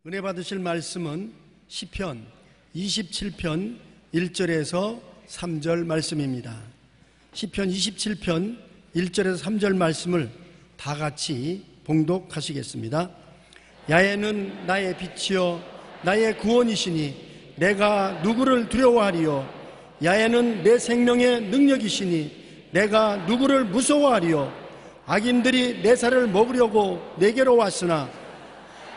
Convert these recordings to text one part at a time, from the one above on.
은혜 받으실 말씀은 시편 27편 1절에서 3절 말씀입니다. 시편 27편 1절에서 3절 말씀을 다 같이 봉독하시겠습니다. 야훼는 나의 빛이요 나의 구원이시니 내가 누구를 두려워하리요. 야훼는 내 생명의 능력이시니 내가 누구를 무서워하리요. 악인들이 내 살을 먹으려고 내게로 왔으나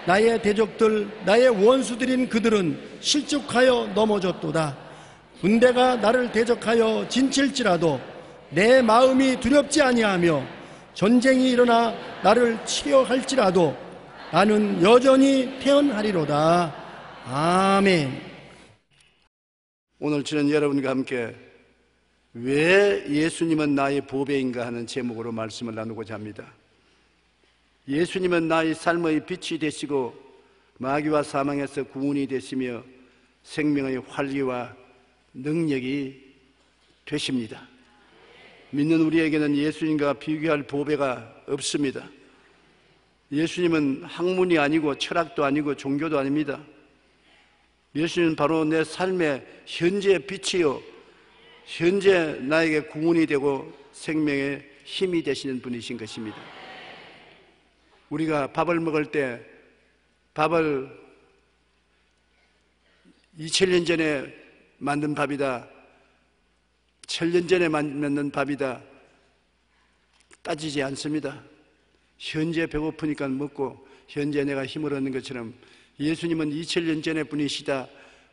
나의 대적들 나의 원수들인 그들은 실족하여 넘어졌도다. 군대가 나를 대적하여 진칠지라도 내 마음이 두렵지 아니하며 전쟁이 일어나 나를 치려 할지라도 나는 여전히 태어나리로다. 아멘. 오늘 저는 여러분과 함께 왜 예수님은 나의 보배인가 하는 제목으로 말씀을 나누고자 합니다. 예수님은 나의 삶의 빛이 되시고 마귀와 사망에서 구원이 되시며 생명의 활기와 능력이 되십니다. 믿는 우리에게는 예수님과 비교할 보배가 없습니다. 예수님은 학문이 아니고 철학도 아니고 종교도 아닙니다. 예수님은 바로 내 삶의 현재의 빛이요 현재 나에게 구원이 되고 생명의 힘이 되시는 분이신 것입니다. 우리가 밥을 먹을 때 밥을 2000년 전에 만든 밥이다, 1000년 전에 만든 밥이다 따지지 않습니다. 현재 배고프니까 먹고 현재 내가 힘을 얻는 것처럼 예수님은 2000년 전의 분이시다,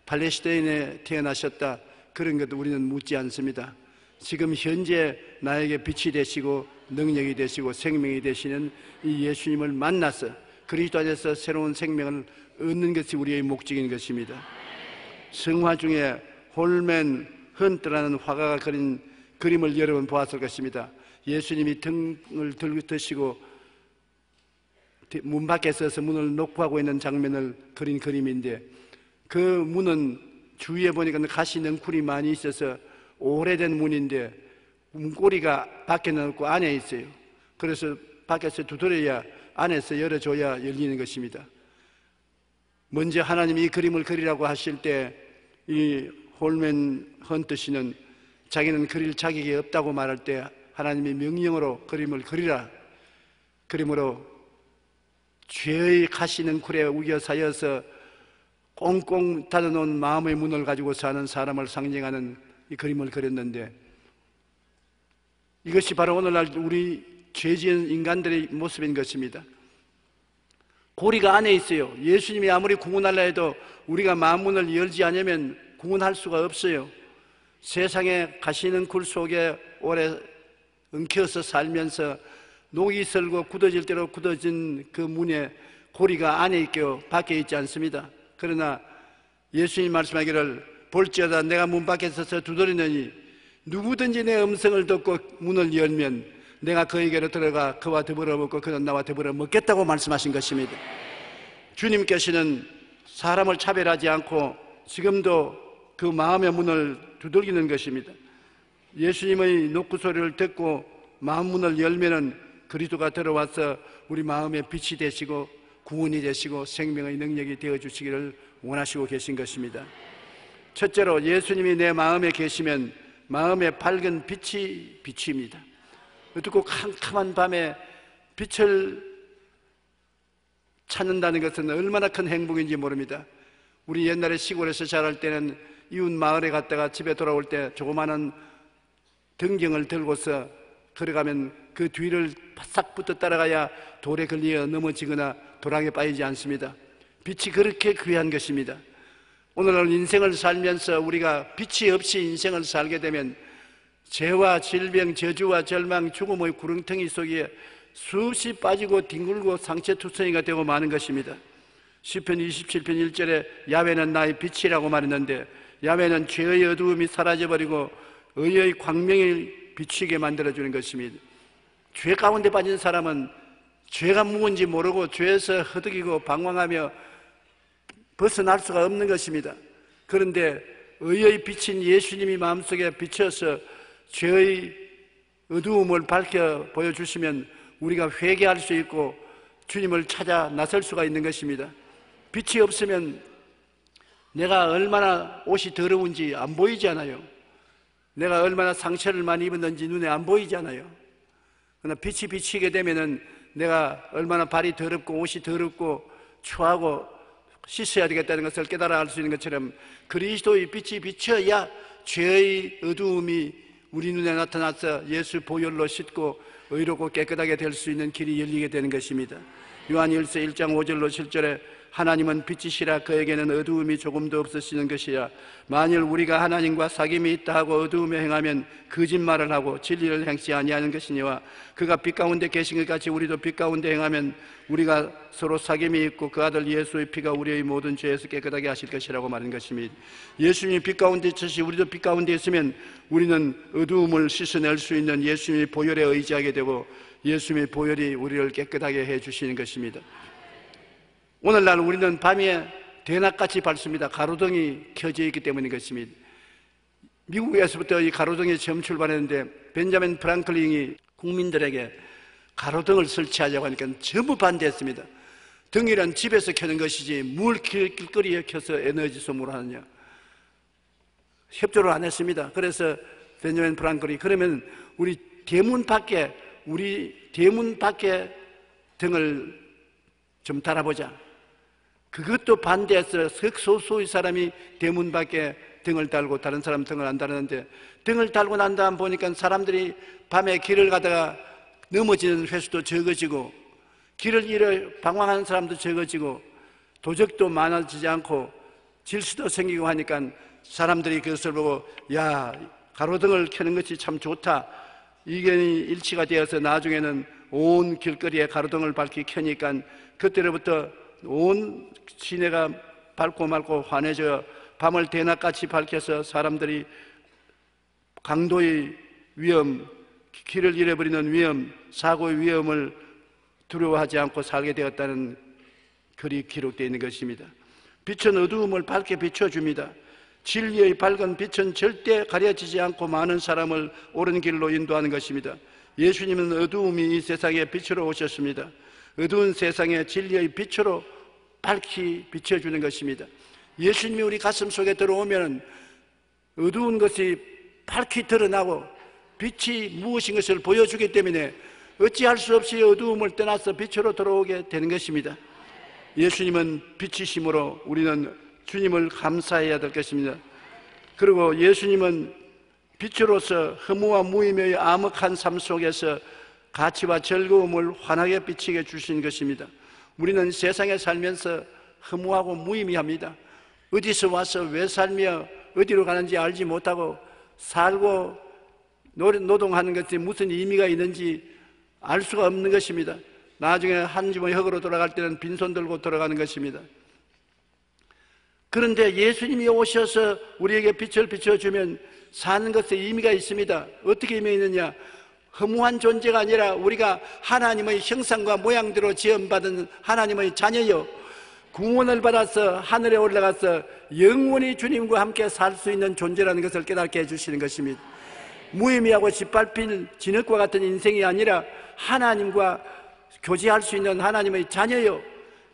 팔레스타인에 태어나셨다, 그런 것도 우리는 묻지 않습니다. 지금 현재 나에게 빛이 되시고 능력이 되시고 생명이 되시는 이 예수님을 만나서 그리스도 안에서 새로운 생명을 얻는 것이 우리의 목적인 것입니다. 성화 중에 홀맨 헌트라는 화가가 그린 그림을 여러분 보았을 것입니다. 예수님이 등을 들고 드시고 문 밖에 서서 문을 녹화하고 있는 장면을 그린 그림인데, 그 문은 주위에 보니까 가시 넝쿨이 많이 있어서 오래된 문인데 문고리가 밖에는 없고 안에 있어요. 그래서 밖에서 두드려야 안에서 열어줘야 열리는 것입니다. 먼저 하나님이 이 그림을 그리라고 하실 때 이 홀맨 헌트 씨는 자기는 그릴 자격이 없다고 말할 때 하나님이 명령으로 그림을 그리라, 그림으로 죄의 가시 넝쿨에 우겨 쌓여서 꽁꽁 닫아놓은 마음의 문을 가지고 사는 사람을 상징하는 이 그림을 그렸는데, 이것이 바로 오늘날 우리 죄지은 인간들의 모습인 것입니다. 고리가 안에 있어요. 예수님이 아무리 구원하려 해도 우리가 마음 문을 열지 않으면 구원할 수가 없어요. 세상의 가시넝쿨 속에 오래 엉켜서 살면서 녹이 슬고 굳어질 대로 굳어진 그 문에 고리가 안에 있고 밖에 있지 않습니다. 그러나 예수님 말씀하기를 볼지어다 내가 문 밖에 서서 두드리느니 누구든지 내 음성을 듣고 문을 열면 내가 그에게로 들어가 그와 더불어 먹고 그는 나와 더불어 먹겠다고 말씀하신 것입니다. 주님께서는 사람을 차별하지 않고 지금도 그 마음의 문을 두들기는 것입니다. 예수님의 녹구 소리를 듣고 마음 문을 열면은 그리스도가 들어와서 우리 마음의 빛이 되시고 구원이 되시고 생명의 능력이 되어주시기를 원하시고 계신 것입니다. 첫째로 예수님이 내 마음에 계시면 마음의 밝은 빛이 비추입니다. 어둡고 캄캄한 밤에 빛을 찾는다는 것은 얼마나 큰 행복인지 모릅니다. 우리 옛날에 시골에서 자랄 때는 이웃 마을에 갔다가 집에 돌아올 때 조그마한 등경을 들고서 걸어가면 그 뒤를 바싹 붙어 따라가야 돌에 걸려 넘어지거나 도랑에 빠지지 않습니다. 빛이 그렇게 귀한 것입니다. 오늘날 인생을 살면서 우리가 빛이 없이 인생을 살게 되면 죄와 질병, 저주와 절망, 죽음의 구렁텅이 속에 수없이 빠지고 뒹굴고 상처투성이가 되고 마는 것입니다. 시편 27편 1절에 야훼는 나의 빛이라고 말했는데, 야훼는 죄의 어두움이 사라져버리고 의의 광명을 비추게 만들어주는 것입니다. 죄 가운데 빠진 사람은 죄가 무엇인지 모르고 죄에서 허덕이고 방황하며 벗어날 수가 없는 것입니다. 그런데 의의 빛인 예수님이 마음속에 비춰서 죄의 어두움을 밝혀 보여주시면 우리가 회개할 수 있고 주님을 찾아 나설 수가 있는 것입니다. 빛이 없으면 내가 얼마나 옷이 더러운지 안 보이잖아요. 내가 얼마나 상처를 많이 입었는지 눈에 안 보이잖아요. 그러나 빛이 비치게 되면은 내가 얼마나 발이 더럽고 옷이 더럽고 추하고 씻어야 되겠다는 것을 깨달아 알 수 있는 것처럼 그리스도의 빛이 비쳐야 죄의 어두움이 우리 눈에 나타나서 예수 보혈로 씻고 의롭고 깨끗하게 될 수 있는 길이 열리게 되는 것입니다. 요한일서 1장 5절로 7절에 하나님은 빛이시라 그에게는 어두움이 조금도 없으시는 것이라. 만일 우리가 하나님과 사귐이 있다 하고 어두움에 행하면 거짓말을 하고 진리를 행치 아니하는 것이니와 그가 빛 가운데 계신 것 같이 우리도 빛 가운데 행하면 우리가 서로 사귐이 있고 그 아들 예수의 피가 우리의 모든 죄에서 깨끗하게 하실 것이라고 말한 것입니다. 예수님이 빛 가운데 있으시 우리도 빛 가운데 있으면 우리는 어두움을 씻어낼 수 있는 예수님의 보혈에 의지하게 되고 예수님의 보혈이 우리를 깨끗하게 해주시는 것입니다. 오늘날 우리는 밤에 대낮같이 밝습니다. 가로등이 켜져 있기 때문인 것입니다. 미국에서부터 이 가로등이 처음 출발했는데 벤자민 프랑클린이 국민들에게 가로등을 설치하려고 하니까 전부 반대했습니다. 등이란 집에서 켜는 것이지 뭘 길거리에 켜서 에너지 소모를 하느냐. 협조를 안 했습니다. 그래서 벤자민 프랑클이 그러면 우리 대문 밖에 등을 좀 달아보자. 그것도 반대해서 석소수의 사람이 대문 밖에 등을 달고 다른 사람 등을 안 달았는데 등을 달고 난 다음 보니까 사람들이 밤에 길을 가다가 넘어지는 횟수도 적어지고 길을 잃어 방황하는 사람도 적어지고 도적도 많아지지 않고 질서도 생기고 하니까 사람들이 그것을 보고 야 가로등을 켜는 것이 참 좋다. 의견이 일치가 되어서 나중에는 온 길거리에 가로등을 밝히 켜니까 그때로부터 온 시내가 밝고 맑고 환해져 밤을 대낮같이 밝혀서 사람들이 강도의 위험, 길을 잃어버리는 위험, 사고의 위험을 두려워하지 않고 살게 되었다는 글이 기록되어 있는 것입니다. 빛은 어두움을 밝게 비춰줍니다. 진리의 밝은 빛은 절대 가려지지 않고 많은 사람을 옳은 길로 인도하는 것입니다. 예수님은 어두움이 이 세상에 빛으로 오셨습니다. 어두운 세상에 진리의 빛으로 밝히 비춰주는 것입니다. 예수님이 우리 가슴 속에 들어오면 어두운 것이 밝히 드러나고 빛이 무엇인 것을 보여주기 때문에 어찌할 수 없이 어두움을 떠나서 빛으로 들어오게 되는 것입니다. 예수님은 빛이심으로 우리는 주님을 감사해야 될 것입니다. 그리고 예수님은 빛으로서 허무와 무의미의 암흑한 삶 속에서 가치와 즐거움을 환하게 비치게 주신 것입니다. 우리는 세상에 살면서 허무하고 무의미합니다. 어디서 와서 왜 살며 어디로 가는지 알지 못하고 살고 노동하는 것이 무슨 의미가 있는지 알 수가 없는 것입니다. 나중에 한 주머니 흙으로 돌아갈 때는 빈손 들고 돌아가는 것입니다. 그런데 예수님이 오셔서 우리에게 빛을 비춰주면 사는 것에 의미가 있습니다. 어떻게 의미가 있느냐? 허무한 존재가 아니라 우리가 하나님의 형상과 모양대로 지음받은 하나님의 자녀요, 구원을 받아서 하늘에 올라가서 영원히 주님과 함께 살 수 있는 존재라는 것을 깨닫게 해주시는 것입니다. 무의미하고 짓밟힌 진흙과 같은 인생이 아니라 하나님과 교제할 수 있는 하나님의 자녀요,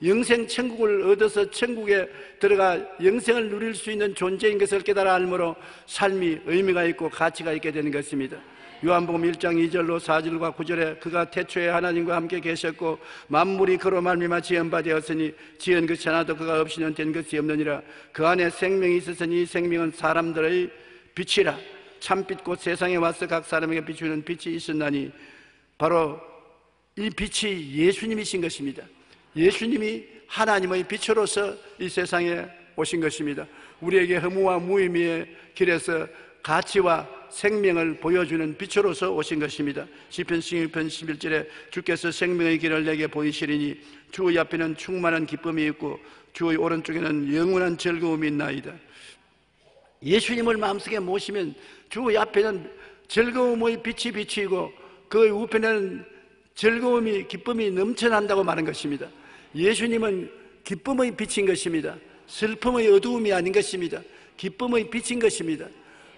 영생 천국을 얻어서 천국에 들어가 영생을 누릴 수 있는 존재인 것을 깨달아 알므로 삶이 의미가 있고 가치가 있게 되는 것입니다. 요한복음 1장 2절로 4절과 9절에 그가 태초에 하나님과 함께 계셨고 만물이 그로 말미암아 지은 바 되었으니 지은 것이 하나도 그가 없이는 된 것이 없느니라. 그 안에 생명이 있었으니 이 생명은 사람들의 빛이라. 참빛 곧 세상에 와서 각 사람에게 비추는 빛이 있었나니 바로 이 빛이 예수님이신 것입니다. 예수님이 하나님의 빛으로서 이 세상에 오신 것입니다. 우리에게 허무와 무의미의 길에서 가치와 생명을 보여주는 빛으로서 오신 것입니다. 시편 16편 11절에 주께서 생명의 길을 내게 보이시리니 주의 앞에는 충만한 기쁨이 있고 주의 오른쪽에는 영원한 즐거움이 있나이다. 예수님을 마음속에 모시면 주의 앞에는 즐거움의 빛이 비치고 그 우편에는 즐거움이 기쁨이 넘쳐난다고 말한 것입니다. 예수님은 기쁨의 빛인 것입니다. 슬픔의 어두움이 아닌 것입니다. 기쁨의 빛인 것입니다.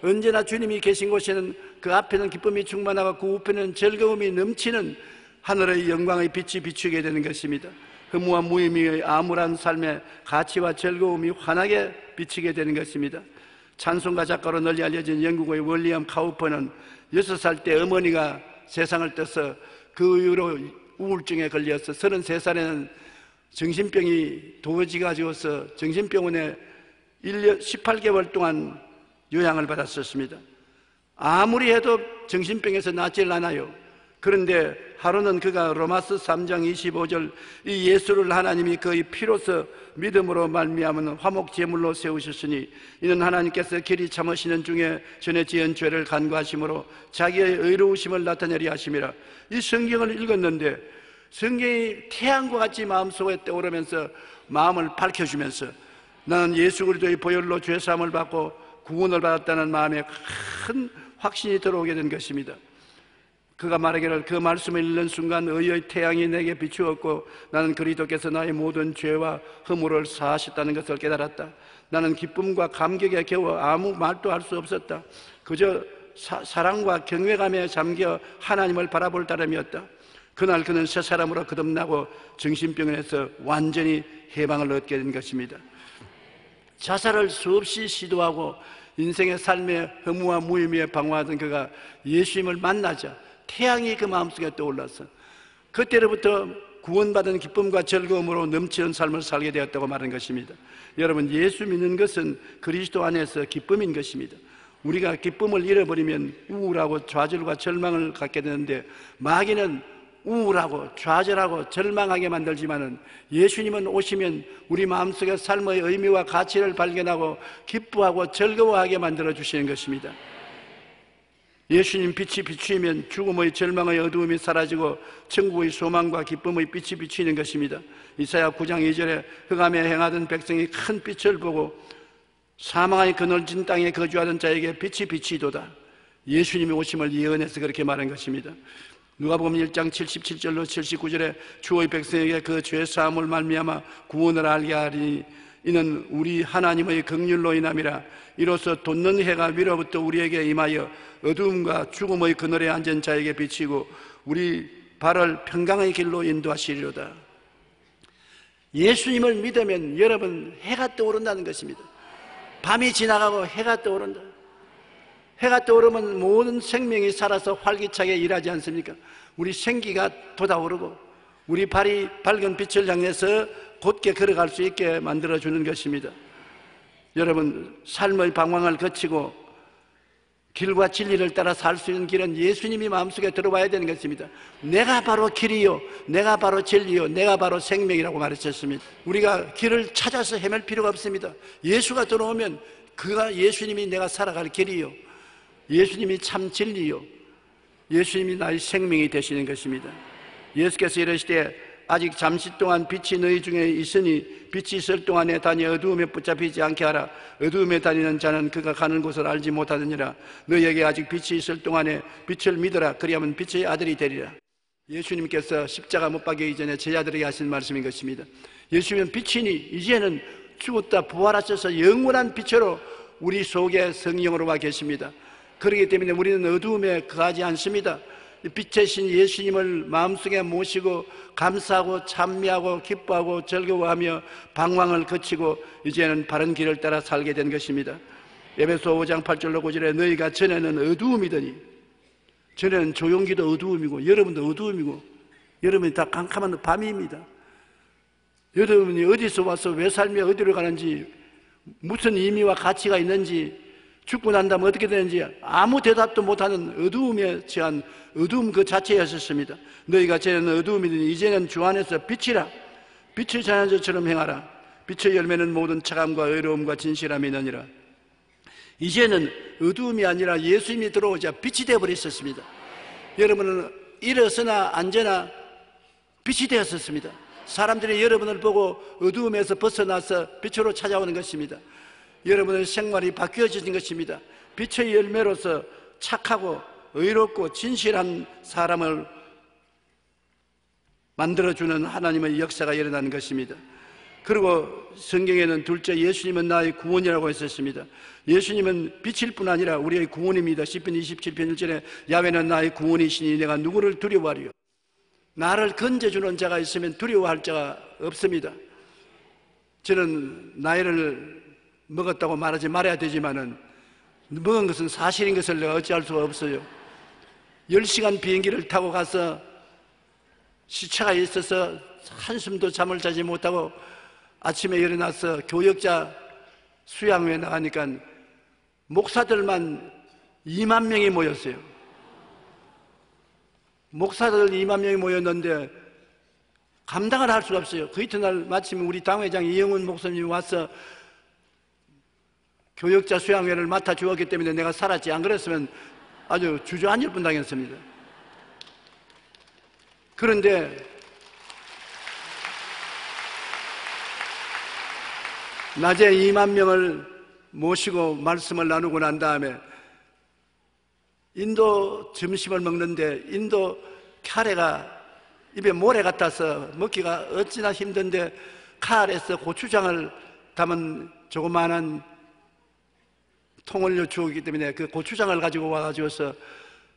언제나 주님이 계신 곳에는 그 앞에는 기쁨이 충만하고 그 우편에는 즐거움이 넘치는 하늘의 영광의 빛이 비추게 되는 것입니다. 허무와 무의미의 암울한 삶의 가치와 즐거움이 환하게 비치게 되는 것입니다. 찬송가 작가로 널리 알려진 영국의 윌리엄 카우퍼는 6살 때 어머니가 세상을 떠서 그 이후로 우울증에 걸려서 33살에는 정신병이 도지 가지고서 정신병원에 18개월 동안 요양을 받았었습니다. 아무리 해도 정신병에서 낫질 않아요. 그런데 하루는 그가 로마서 3장 25절 이 예수를 하나님이 그의 피로서 믿음으로 말미암은 화목 제물로 세우셨으니 이는 하나님께서 길이 참으시는 중에 전에 지은 죄를 간구하심으로 자기의 의로우심을 나타내리 하심이라. 이 성경을 읽었는데 성경이 태양과 같이 마음속에 떠오르면서 마음을 밝혀주면서 나는 예수 그리스도의 보혈로 죄사함을 받고 구원을 받았다는 마음에 큰 확신이 들어오게 된 것입니다. 그가 말하기를 그 말씀을 읽는 순간 의의 태양이 내게 비추었고 나는 그리스도께서 나의 모든 죄와 허물을 사하셨다는 것을 깨달았다. 나는 기쁨과 감격에 겨워 아무 말도 할 수 없었다. 그저 사랑과 경외감에 잠겨 하나님을 바라볼 따름이었다. 그날 그는 새 사람으로 거듭나고 정신병원에서 완전히 해방을 얻게 된 것입니다. 자살을 수없이 시도하고 인생의 삶의 허무와 무의미에 방황하던 그가 예수님을 만나자 태양이 그 마음속에 떠올라서 그때로부터 구원받은 기쁨과 즐거움으로 넘치는 삶을 살게 되었다고 말하는 것입니다. 여러분, 예수 믿는 것은 그리스도 안에서 기쁨인 것입니다. 우리가 기쁨을 잃어버리면 우울하고 좌절과 절망을 갖게 되는데 마귀는 우울하고 좌절하고 절망하게 만들지만은 예수님은 오시면 우리 마음속에 삶의 의미와 가치를 발견하고 기뻐하고 즐거워하게 만들어 주시는 것입니다. 예수님 빛이 비추이면 죽음의 절망의 어두움이 사라지고 천국의 소망과 기쁨의 빛이 비추이는 것입니다. 이사야 9장 2절에 흑암에 행하던 백성이 큰 빛을 보고 사망의 그늘진 땅에 거주하던 자에게 빛이 비치도다. 예수님이 오심을 예언해서 그렇게 말한 것입니다. 누가복음 1장 77절로 79절에 주의 백성에게 그 죄사함을 말미암아 구원을 알게 하리니 이는 우리 하나님의 긍휼로 인함이라. 이로써 돋는 해가 위로부터 우리에게 임하여 어두움과 죽음의 그늘에 앉은 자에게 비치고 우리 발을 평강의 길로 인도하시리로다. 예수님을 믿으면 여러분 해가 떠오른다는 것입니다. 밤이 지나가고 해가 떠오른다. 해가 떠오르면 모든 생명이 살아서 활기차게 일하지 않습니까? 우리 생기가 돋아오르고 우리 발이 밝은 빛을 향해서 곧게 걸어갈 수 있게 만들어주는 것입니다. 여러분, 삶의 방황을 거치고 길과 진리를 따라 살 수 있는 길은 예수님이 마음속에 들어와야 되는 것입니다. 내가 바로 길이요, 내가 바로 진리요, 내가 바로 생명이라고 말했었습니다. 우리가 길을 찾아서 헤맬 필요가 없습니다. 예수가 들어오면 그가 예수님이 내가 살아갈 길이요, 예수님이 참 진리요, 예수님이 나의 생명이 되시는 것입니다. 예수께서 이르시되 아직 잠시 동안 빛이 너희 중에 있으니 빛이 있을 동안에 다니 어두움에 붙잡히지 않게 하라. 어두움에 다니는 자는 그가 가는 곳을 알지 못하느니라. 너희에게 아직 빛이 있을 동안에 빛을 믿어라. 그리하면 빛의 아들이 되리라. 예수님께서 십자가 못 박히기 전에 제자들에게 하신 말씀인 것입니다. 예수님은 빛이니 이제는 죽었다 부활하셔서 영원한 빛으로 우리 속에 성령으로 와 계십니다. 그렇기 때문에 우리는 어두움에 거하지 않습니다. 빛의 신 예수님을 마음속에 모시고 감사하고 찬미하고 기뻐하고 즐거워하며 방황을 거치고 이제는 바른 길을 따라 살게 된 것입니다. 에베소 5장 8절로 9절에 너희가 전에는 어두움이더니, 전에는 조용기도 어두움이고 여러분도 어두움이고 여러분이 다 캄캄한 밤입니다. 여러분이 어디서 와서 왜 살며 어디로 가는지, 무슨 의미와 가치가 있는지, 죽고 난 다음에 어떻게 되는지 아무 대답도 못하는 어두움에 처한 어두움 그 자체였었습니다. 너희가 전에는 어두움이더니 이제는 주 안에서 빛이라. 빛의 자녀처럼 행하라. 빛의 열매는 모든 차감과 의로움과 진실함이 있느니라. 이제는 어두움이 아니라 예수님이 들어오자 빛이 되어버렸었습니다. 여러분은 일어서나 앉아나 빛이 되었었습니다. 사람들이 여러분을 보고 어두움에서 벗어나서 빛으로 찾아오는 것입니다. 여러분의 생활이 바뀌어지는 것입니다. 빛의 열매로서 착하고 의롭고 진실한 사람을 만들어주는 하나님의 역사가 일어나는 것입니다. 그리고 성경에는 둘째 예수님은 나의 구원이라고 했었습니다. 예수님은 빛일 뿐 아니라 우리의 구원입니다. 시편 27편 1절에 야훼는 나의 구원이시니 내가 누구를 두려워하리요. 나를 건져주는 자가 있으면 두려워할 자가 없습니다. 저는 나이를 먹었다고 말하지 말아야 되지만은 먹은 것은 사실인 것을 내가 어찌할 수가 없어요. 10시간 비행기를 타고 가서 시차가 있어서 한숨도 잠을 자지 못하고 아침에 일어나서 교역자 수양회에 나가니까 목사들만 2만 명이 모였어요. 목사들 2만 명이 모였는데 감당을 할 수가 없어요. 그 이튿날 마침 우리 당회장 이영훈 목사님이 와서 교역자 수양회를 맡아 주었기 때문에 내가 살았지, 안 그랬으면 아주 주저앉을 뻔당했습니다. 그런데 낮에 2만 명을 모시고 말씀을 나누고 난 다음에 인도 점심을 먹는데 인도 카레가 입에 모래 같아서 먹기가 어찌나 힘든데 칼에서 고추장을 담은 조그마한 통을 주었기 때문에 그 고추장을 가지고 와가지고서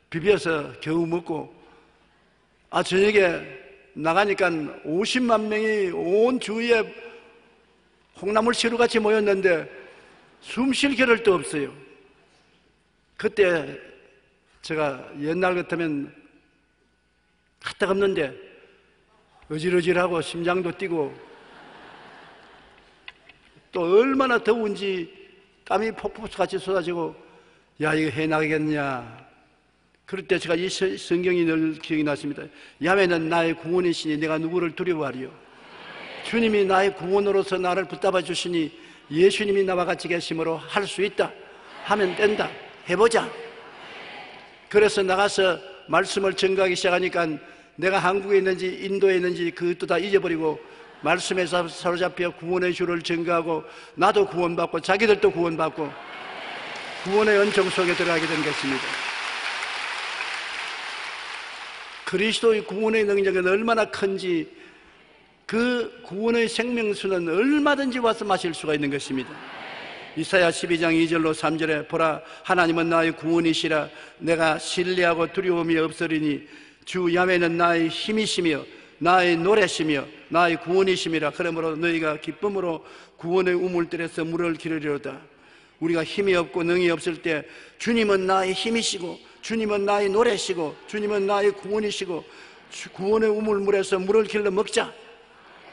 비벼서 겨우 먹고, 저녁에 나가니까 50만 명이 온 주위에 콩나물 시루같이 모였는데 숨 쉴 겨를도 없어요. 그때 제가 옛날 같으면 가뜩없는데 어질어질하고 심장도 뛰고 또 얼마나 더운지 땀이 폭포수같이 쏟아지고, 야, 이거 해나가겠냐. 그럴 때 제가 이 성경이 늘 기억이 났습니다. 야훼는 나의 구원이시니 내가 누구를 두려워하리요. 주님이 나의 구원으로서 나를 붙잡아 주시니 예수님이 나와 같이 계심으로 할 수 있다 하면 된다, 해보자. 그래서 나가서 말씀을 전가하기 시작하니까 내가 한국에 있는지 인도에 있는지 그것도 다 잊어버리고 말씀에 사로잡혀 구원의 주를 전가하고 나도 구원받고 자기들도 구원받고 구원의 은총 속에 들어가게 된 것입니다. 그리스도의 구원의 능력은 얼마나 큰지 그 구원의 생명수는 얼마든지 와서 마실 수가 있는 것입니다. 이사야 12장 2절로 3절에 보라, 하나님은 나의 구원이시라. 내가 신뢰하고 두려움이 없으리니 주 야훼는 나의 힘이시며 나의 노래시며 나의 구원이심이라. 그러므로 너희가 기쁨으로 구원의 우물들에서 물을 기르리로다. 우리가 힘이 없고 능이 없을 때 주님은 나의 힘이시고 주님은 나의 노래시고 주님은 나의 구원이시고 구원의 우물물에서 물을 길러 먹자.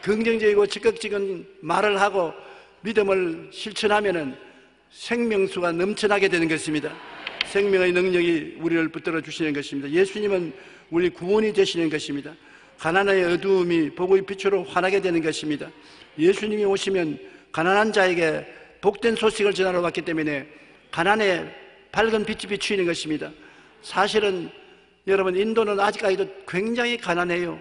긍정적이고 적극적인 말을 하고 믿음을 실천하면은 생명수가 넘쳐나게 되는 것입니다. 생명의 능력이 우리를 붙들어 주시는 것입니다. 예수님은 우리 구원이 되시는 것입니다. 가난의 어두움이 복의 빛으로 환하게 되는 것입니다. 예수님이 오시면 가난한 자에게 복된 소식을 전하러 왔기 때문에 가난에 밝은 빛이 비추이는 것입니다. 사실은 여러분, 인도는 아직까지도 굉장히 가난해요.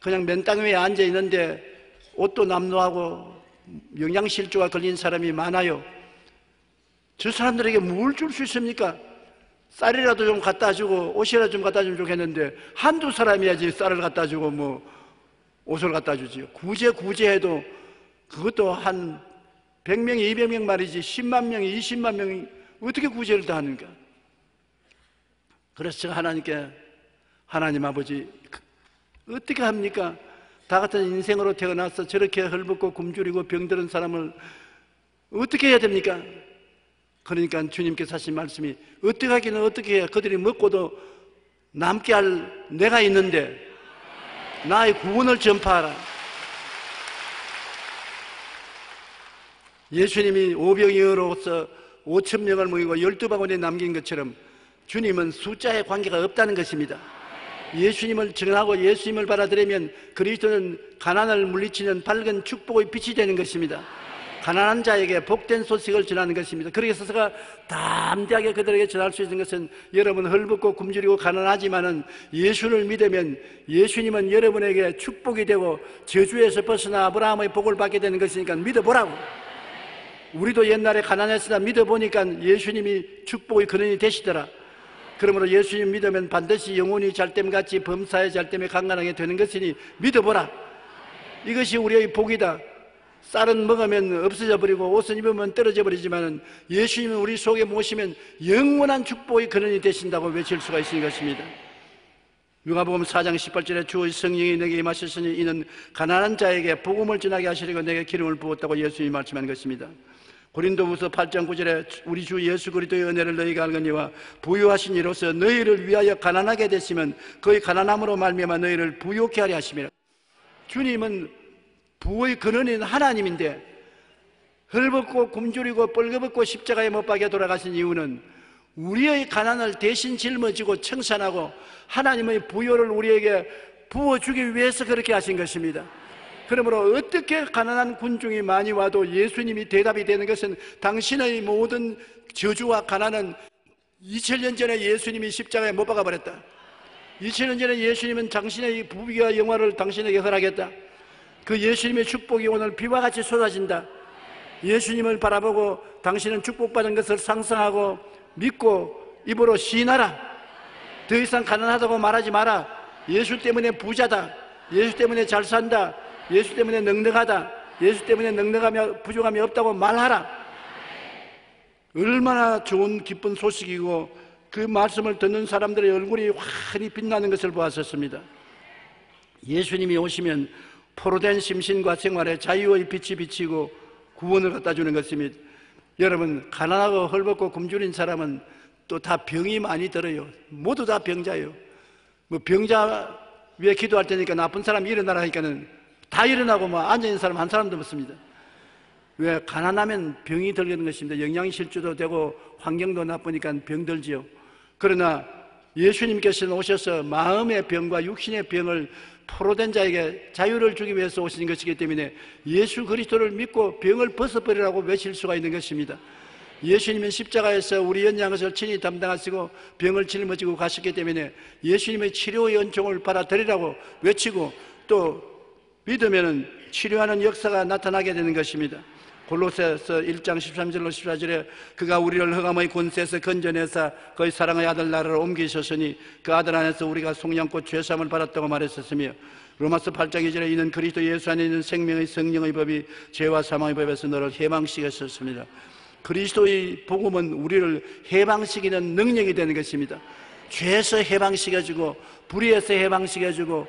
그냥 맨 땅 위에 앉아 있는데 옷도 남루하고 영양실조가 걸린 사람이 많아요. 저 사람들에게 뭘 줄 수 있습니까? 쌀이라도 좀 갖다 주고 옷이라도 좀 갖다 주면 좋겠는데 한두 사람이야지 쌀을 갖다 주고 뭐 옷을 갖다 주지요. 구제해도 그것도 한 100명, 200명 말이지 10만 명, 20만 명이 어떻게 구제를 다 하는가? 그래서 제가 하나님께, 하나님 아버지 어떻게 합니까? 다 같은 인생으로 태어나서 저렇게 헐벗고 굶주리고 병들은 사람을 어떻게 해야 됩니까? 그러니까 주님께서 하신 말씀이, 어떻게 하기는 어떻게 해야 그들이 먹고도 남게 할 내가 있는데 나의 구원을 전파하라. 예수님이 오병이어로서 5,000명을 모이고 12바구니에 남긴 것처럼 주님은 숫자에 관계가 없다는 것입니다. 예수님을 전하고 예수님을 받아들이면 그리스도는 가난을 물리치는 밝은 축복의 빛이 되는 것입니다. 가난한 자에게 복된 소식을 전하는 것입니다. 그래서 제가 담대하게 그들에게 전할 수 있는 것은, 여러분 헐벗고 굶주리고 가난하지만은 예수를 믿으면 예수님은 여러분에게 축복이 되고 저주에서 벗어나 아브라함의 복을 받게 되는 것이니까 믿어보라고. 우리도 옛날에 가난했으나 믿어보니까 예수님이 축복의 근원이 되시더라. 그러므로 예수님 믿으면 반드시 영혼이 잘됨같이 범사의 잘됨에 강건하게 되는 것이니 믿어보라. 이것이 우리의 복이다. 쌀은 먹으면 없어져 버리고 옷은 입으면 떨어져 버리지만 예수님은 우리 속에 모시면 영원한 축복의 근원이 되신다고 외칠 수가 있는 것입니다. 누가복음 4장 18절에 주의 성령이 내게 임하셨으니 이는 가난한 자에게 복음을 전하게 하시려고 내게 기름을 부었다고 예수님이 말씀한 것입니다. 고린도후서 8장 9절에 우리 주 예수 그리스도의 은혜를 너희가 알거니와 부유하신 이로써 너희를 위하여 가난하게 됐으면 그의 가난함으로 말미암아 너희를 부유케 하려 하심이라. 주님은 부의 근원인 하나님인데 헐벗고 굶주리고 뻘거벗고 십자가에 못 박혀 돌아가신 이유는 우리의 가난을 대신 짊어지고 청산하고 하나님의 부요를 우리에게 부어주기 위해서 그렇게 하신 것입니다. 그러므로 어떻게 가난한 군중이 많이 와도 예수님이 대답이 되는 것은 당신의 모든 저주와 가난은 2000년 전에 예수님이 십자가에 못 박아버렸다. 2000년 전에 예수님은 당신의 부귀와 영화를 당신에게 허락했다. 그 예수님의 축복이 오늘 비와 같이 쏟아진다. 예수님을 바라보고 당신은 축복받은 것을 상상하고 믿고 입으로 시인하라. 더 이상 가난하다고 말하지 마라. 예수 때문에 부자다. 예수 때문에 잘 산다. 예수 때문에 넉넉하다. 예수 때문에 넉넉하며 부족함이 없다고 말하라. 얼마나 좋은 기쁜 소식이고 그 말씀을 듣는 사람들의 얼굴이 환히 빛나는 것을 보았었습니다. 예수님이 오시면 포로된 심신과 생활에 자유의 빛이 비치고 구원을 갖다 주는 것입니다. 여러분, 가난하고 헐벗고 굶주린 사람은 또 다 병이 많이 들어요. 모두 다 병자예요. 뭐 병자 위에 기도할 테니까 나쁜 사람이 일어나라 하니까는 다 일어나고 뭐 앉아있는 사람 한 사람도 없습니다. 왜? 가난하면 병이 들는 것입니다. 영양실조도 되고 환경도 나쁘니까 병들지요. 그러나 예수님께서는 오셔서 마음의 병과 육신의 병을 포로된 자에게 자유를 주기 위해서 오신 것이기 때문에 예수 그리스도를 믿고 병을 벗어버리라고 외칠 수가 있는 것입니다. 예수님은 십자가에서 우리 연약한 것을 친히 담당하시고 병을 짊어지고 가셨기 때문에 예수님의 치료의 은총을 받아들이라고 외치고 또 믿으면 치료하는 역사가 나타나게 되는 것입니다. 골로새서 1장 13절로 14절에 그가 우리를 흑암의 권세에서 건져내사 그의 사랑의 아들 나라로 옮기셨으니 그 아들 안에서 우리가 속량고 죄사함을 받았다고 말했었으며 로마서 8장 2절에 이는 그리스도 예수 안에 있는 생명의 성령의 법이 죄와 사망의 법에서 너를 해방시켰었습니다. 그리스도의 복음은 우리를 해방시키는 능력이 되는 것입니다. 죄에서 해방시켜주고 불의에서 해방시켜주고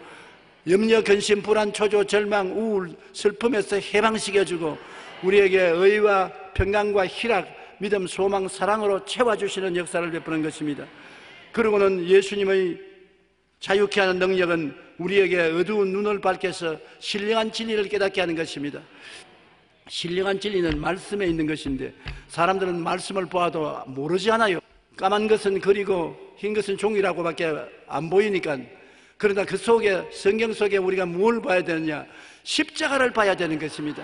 염려, 근심, 불안, 초조, 절망, 우울, 슬픔에서 해방시켜주고 우리에게 의와 평강과 희락, 믿음, 소망, 사랑으로 채워주시는 역사를 베푸는 것입니다. 그러고는 예수님의 자유케 하는 능력은 우리에게 어두운 눈을 밝게 해서 신령한 진리를 깨닫게 하는 것입니다. 신령한 진리는 말씀에 있는 것인데 사람들은 말씀을 보아도 모르지 않아요. 까만 것은 그리고 흰 것은 종이라고 밖에 안 보이니까. 그러나 그 속에, 성경 속에 우리가 뭘 봐야 되느냐? 십자가를 봐야 되는 것입니다.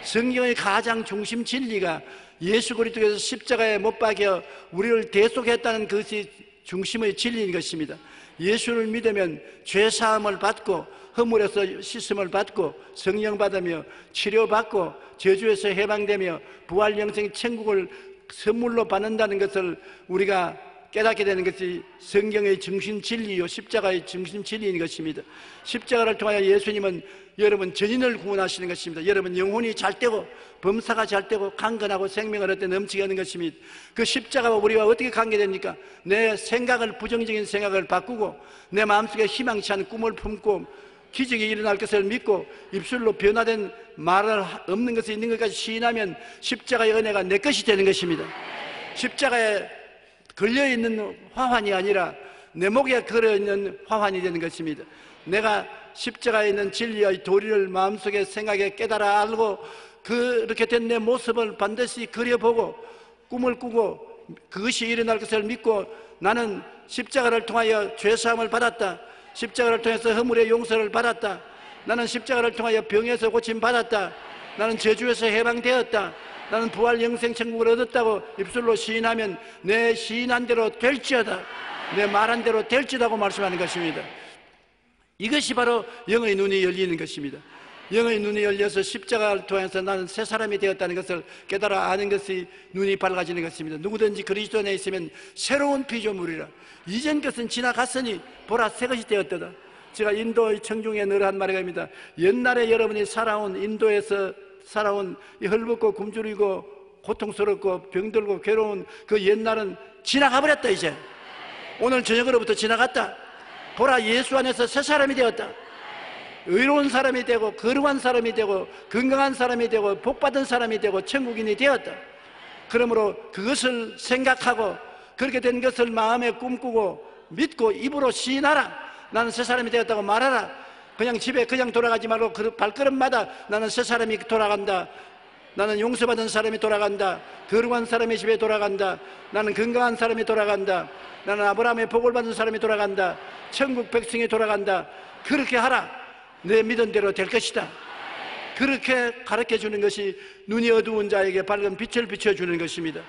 성경의 가장 중심 진리가 예수 그리스도께서 십자가에 못 박여 우리를 대속했다는 것이 중심의 진리인 것입니다. 예수를 믿으면 죄사함을 받고 허물에서 씻음을 받고 성령 받으며 치료받고 저주에서 해방되며 부활 영생 천국을 선물로 받는다는 것을 우리가 깨닫게 되는 것이 성경의 중심 진리요 십자가의 중심 진리인 것입니다. 십자가를 통하여 예수님은 여러분 전인을 구원하시는 것입니다. 여러분 영혼이 잘 되고 범사가 잘 되고 강건하고 생명을 얻되 넘치게 하는 것입니다. 그 십자가와 우리와 어떻게 관계됩니까? 내 생각을 부정적인 생각을 바꾸고 내 마음속에 희망치 않은 꿈을 품고 기적이 일어날 것을 믿고 입술로 변화된 말을 없는 것이 있는 것까지 시인하면 십자가의 은혜가 내 것이 되는 것입니다. 십자가에 걸려있는 화환이 아니라 내 목에 걸어있는 화환이 되는 것입니다. 내가 십자가에 있는 진리의 도리를 마음속에 생각에 깨달아 알고 그렇게 된 내 모습을 반드시 그려보고 꿈을 꾸고 그것이 일어날 것을 믿고 나는 십자가를 통하여 죄사함을 받았다. 십자가를 통해서 허물의 용서를 받았다. 나는 십자가를 통하여 병에서 고침받았다. 나는 저주에서 해방되었다. 나는 부활 영생 천국을 얻었다고 입술로 시인하면 내 시인한 대로 될지어다. 내 말한 대로 될지다고 말씀하는 것입니다. 이것이 바로 영의 눈이 열리는 것입니다. 영의 눈이 열려서 십자가를 통해서 나는 새 사람이 되었다는 것을 깨달아 아는 것이 눈이 밝아지는 것입니다. 누구든지 그리스도 안에 있으면 새로운 피조물이라. 이전 것은 지나갔으니 보라 새 것이 되었다. 제가 인도의 청중에 늘 한 말이 겁니다. 옛날에 여러분이 살아온 인도에서 살아온 이 헐벗고 굶주리고 고통스럽고 병들고 괴로운 그 옛날은 지나가 버렸다. 이제 오늘 저녁으로부터 지나갔다. 보라, 예수 안에서 새 사람이 되었다. 의로운 사람이 되고 거룩한 사람이 되고 건강한 사람이 되고 복받은 사람이 되고 천국인이 되었다. 그러므로 그것을 생각하고 그렇게 된 것을 마음에 꿈꾸고 믿고 입으로 시인하라. 나는 새 사람이 되었다고 말하라. 그냥 집에 그냥 돌아가지 말고 그 발걸음마다 나는 새 사람이 돌아간다. 나는 용서받은 사람이 돌아간다. 거룩한 사람의 집에 돌아간다. 나는 건강한 사람이 돌아간다. 나는 아브라함의 복을 받은 사람이 돌아간다. 천국 백성이 돌아간다. 그렇게 하라. 내 믿은 대로 될 것이다. 그렇게 가르쳐 주는 것이 눈이 어두운 자에게 밝은 빛을 비춰주는 것입니다.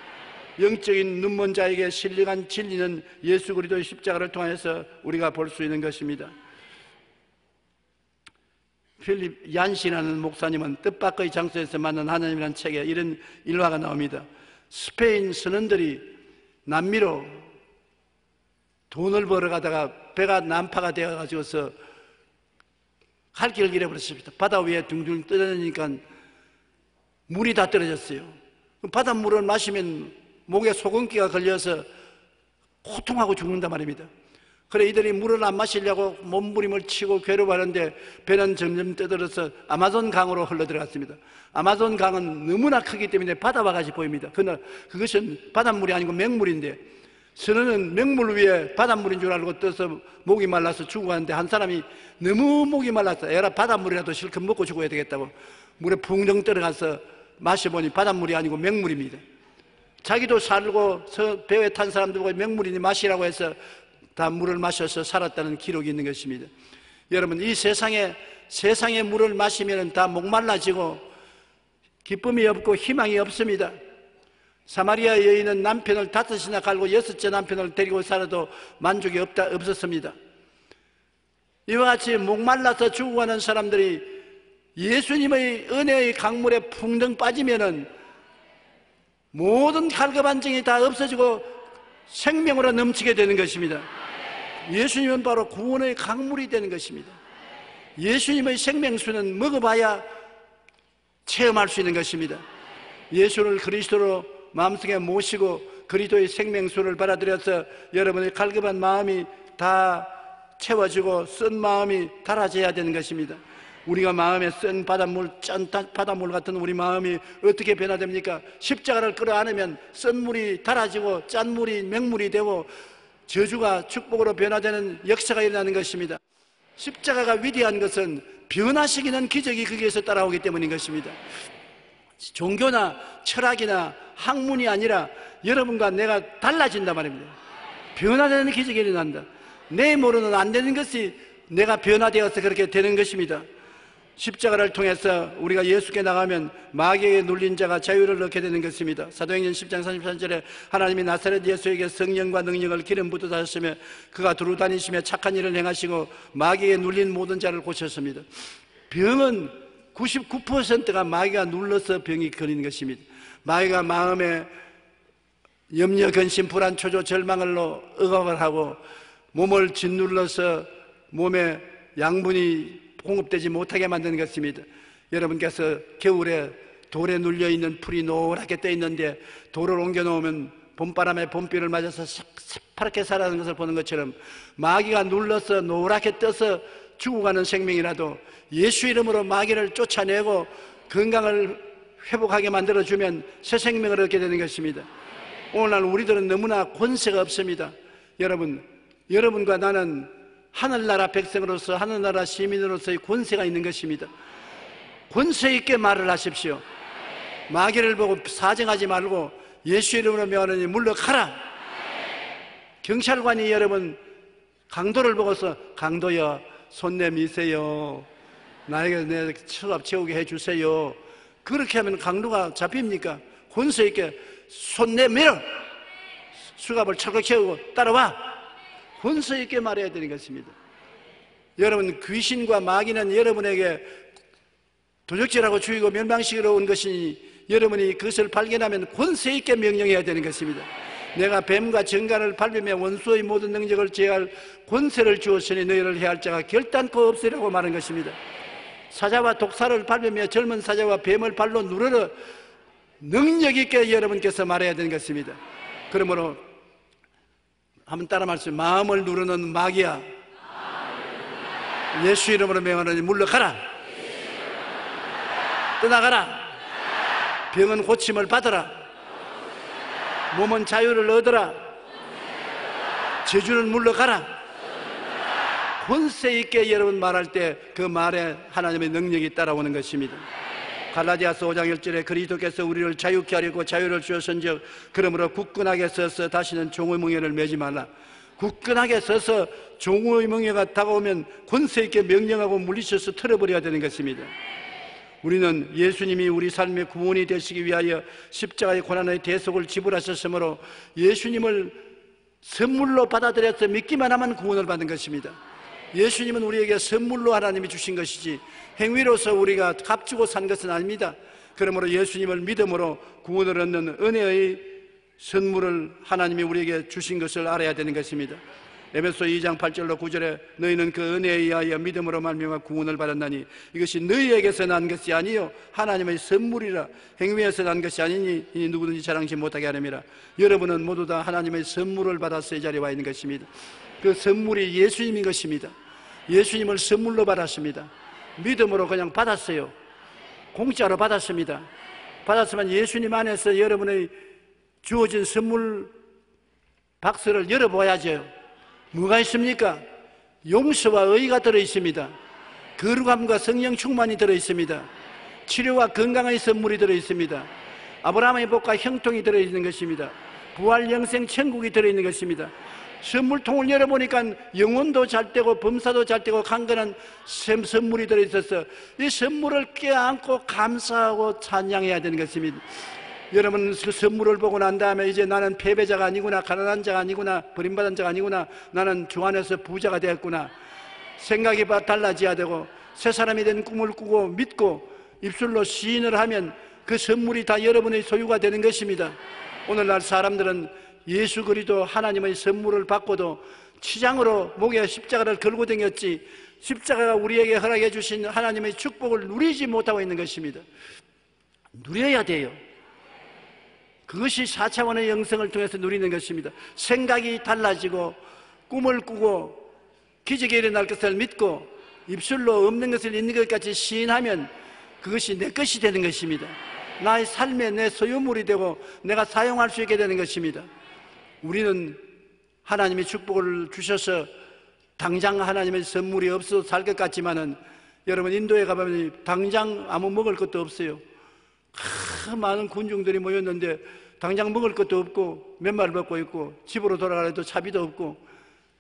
영적인 눈먼 자에게 신령한 진리는 예수 그리스도의 십자가를 통해서 우리가 볼 수 있는 것입니다. 필립 얀시라는 목사님은 뜻밖의 장소에서 만난 하나님이라는 책에 이런 일화가 나옵니다. 스페인 선원들이 남미로 돈을 벌어가다가 배가 난파가 되어가지고서 갈 길을 잃어버렸습니다. 바다 위에 둥둥 떠다니니까 물이 다 떨어졌어요. 바닷물을 마시면 목에 소금기가 걸려서 고통하고 죽는단 말입니다. 그래 이들이 물을 안 마시려고 몸부림을 치고 괴로워하는데 배는 점점 떠들어서 아마존 강으로 흘러들어갔습니다. 아마존 강은 너무나 크기 때문에 바다와 같이 보입니다. 그러나 그것은 바닷물이 아니고 맹물인데 선원은 맹물 위에 바닷물인 줄 알고 떠서 목이 말라서 죽어가는데 한 사람이 너무 목이 말라서 에라 바닷물이라도 실컷 먹고 죽어야 되겠다고 물에 붕덩 들어가서 마셔보니 바닷물이 아니고 맹물입니다. 자기도 살고 배에 탄 사람들 보고 맹물이니 마시라고 해서 다 물을 마셔서 살았다는 기록이 있는 것입니다. 여러분, 이 세상의 물을 마시면 다 목말라지고 기쁨이 없고 희망이 없습니다. 사마리아 여인은 남편을 5이나 갈고 6째 남편을 데리고 살아도 만족이 없었습니다. 이와 같이 목말라서 죽어가는 사람들이 예수님의 은혜의 강물에 풍덩 빠지면은 모든 갈급한증이 다 없어지고 생명으로 넘치게 되는 것입니다. 예수님은 바로 구원의 강물이 되는 것입니다. 예수님의 생명수는 먹어봐야 체험할 수 있는 것입니다. 예수를 그리스도로 마음속에 모시고 그리스도의 생명수를 받아들여서 여러분의 갈급한 마음이 다 채워지고 쓴 마음이 달아져야 되는 것입니다. 우리가 마음에 쓴 바닷물, 짠 바닷물 같은 우리 마음이 어떻게 변화됩니까? 십자가를 끌어안으면 쓴 물이 달아지고 짠 물이 맹물이 되고 저주가 축복으로 변화되는 역사가 일어나는 것입니다. 십자가가 위대한 것은 변화시키는 기적이 거기에서 따라오기 때문인 것입니다. 종교나 철학이나 학문이 아니라 여러분과 내가 달라진단 말입니다. 변화되는 기적이 일어난다. 내 힘으로는 안 되는 것이 내가 변화되어서 그렇게 되는 것입니다. 십자가를 통해서 우리가 예수께 나가면 마귀에게 눌린 자가 자유를 얻게 되는 것입니다. 사도행전 10장 33절에 하나님이 나사렛 예수에게 성령과 능력을 기름 붓듯 하셨으며 그가 두루 다니시며 착한 일을 행하시고 마귀에게 눌린 모든 자를 고쳤습니다. 병은 99%가 마귀가 눌러서 병이 걸리는 것입니다. 마귀가 마음에 염려, 근심, 불안, 초조, 절망을 억압을 하고 몸을 짓눌러서 몸에 양분이 공급되지 못하게 만드는 것입니다. 여러분께서 겨울에 돌에 눌려있는 풀이 노랗게 떠 있는데 돌을 옮겨놓으면 봄바람에 봄비를 맞아서 새파랗게 살아가는 것을 보는 것처럼 마귀가 눌러서 노랗게 떠서 죽어가는 생명이라도 예수 이름으로 마귀를 쫓아내고 건강을 회복하게 만들어주면 새 생명을 얻게 되는 것입니다. 오늘날 우리들은 너무나 권세가 없습니다. 여러분과 나는 하늘나라 백성으로서 하늘나라 시민으로서의 권세가 있는 것입니다. 권세 있게 말을 하십시오. 마귀를 보고 사정하지 말고 예수 이름으로 명하노니 물러가라. 경찰관이 여러분 강도를 보고서 강도여 손 내미세요. 나에게 내 처갑 채우게 해주세요. 그렇게 하면 강도가 잡힙니까? 권세 있게 손 내밀어. 수갑을 철컥 채우고 따라와. 권세 있게 말해야 되는 것입니다. 여러분, 귀신과 마귀는 여러분에게 도적질하고 죽이고 멸망시키러 온 것이니 여러분이 그것을 발견하면 권세 있게 명령해야 되는 것입니다. 내가 뱀과 정갈을 밟으며 원수의 모든 능력을 제할 권세를 주었으니 너희를 해할 자가 결단코 없으리라고 말한 것입니다. 사자와 독사를 밟으며 젊은 사자와 뱀을 발로 누르러 능력 있게 여러분께서 말해야 되는 것입니다. 그러므로 한번 따라 말씀. 마음을 누르는 마귀야, 예수 이름으로 명하노니 물러가라. 떠나가라. 병은 고침을 받으라. 몸은 자유를 얻으라. 저주는 물러가라. 권세 있게 여러분 말할 때 그 말에 하나님의 능력이 따라오는 것입니다. 갈라디아서 5장 1절에 그리스도께서 우리를 자유케 하려고 자유를 주셨은즉 그러므로 굳건하게 서서 다시는 종의 멍에를 매지 말라. 굳건하게 서서 종의 멍에가 다가오면 권세 있게 명령하고 물리쳐서 털어버려야 되는 것입니다. 우리는 예수님이 우리 삶의 구원이 되시기 위하여 십자가의 고난의 대속을 지불하셨으므로 예수님을 선물로 받아들여서 믿기만 하면 구원을 받는 것입니다. 예수님은 우리에게 선물로 하나님이 주신 것이지 행위로서 우리가 값주고 산 것은 아닙니다. 그러므로 예수님을 믿음으로 구원을 얻는 은혜의 선물을 하나님이 우리에게 주신 것을 알아야 되는 것입니다. 에베소 2장 8절로 9절에 너희는 그 은혜에 의하여 믿음으로 말미암아 구원을 받았나니 이것이 너희에게서 난 것이 아니요 하나님의 선물이라. 행위에서 난 것이 아니니 이니 누구든지 자랑치 못하게 하려니라. 여러분은 모두 다 하나님의 선물을 받아서 이 자리에 와 있는 것입니다. 그 선물이 예수님인 것입니다. 예수님을 선물로 받았습니다. 믿음으로 그냥 받았어요. 공짜로 받았습니다. 받았으면 예수님 안에서 여러분의 주어진 선물 박스를 열어보아야죠. 뭐가 있습니까? 용서와 의가 들어있습니다. 거룩함과 성령 충만이 들어있습니다. 치료와 건강의 선물이 들어있습니다. 아브라함의 복과 형통이 들어있는 것입니다. 부활 영생 천국이 들어있는 것입니다. 선물통을 열어보니까 영혼도 잘 되고 범사도 잘 되고 강건한 선물이 들어있어서 이 선물을 껴안고 감사하고 찬양해야 되는 것입니다. 여러분 그 선물을 보고 난 다음에 이제 나는 패배자가 아니구나, 가난한 자가 아니구나, 버림받은 자가 아니구나, 나는 주 안에서 부자가 되었구나, 생각이 달라져야 되고 새 사람이 된 꿈을 꾸고 믿고 입술로 시인을 하면 그 선물이 다 여러분의 소유가 되는 것입니다. 오늘날 사람들은 예수 그리스도 하나님의 선물을 받고도 치장으로 목에 십자가를 걸고 다녔지 십자가가 우리에게 허락해 주신 하나님의 축복을 누리지 못하고 있는 것입니다. 누려야 돼요. 그것이 4차원의 영성을 통해서 누리는 것입니다. 생각이 달라지고 꿈을 꾸고 기적이 일어날 것을 믿고 입술로 없는 것을 있는 것 같이 시인하면 그것이 내 것이 되는 것입니다. 나의 삶에 내 소유물이 되고 내가 사용할 수 있게 되는 것입니다. 우리는 하나님의 축복을 주셔서 당장 하나님의 선물이 없어도 살 것 같지만은 여러분 인도에 가보면 당장 아무 먹을 것도 없어요. 많은 군중들이 모였는데 당장 먹을 것도 없고 맨발 벗고 있고 집으로 돌아가려도 차비도 없고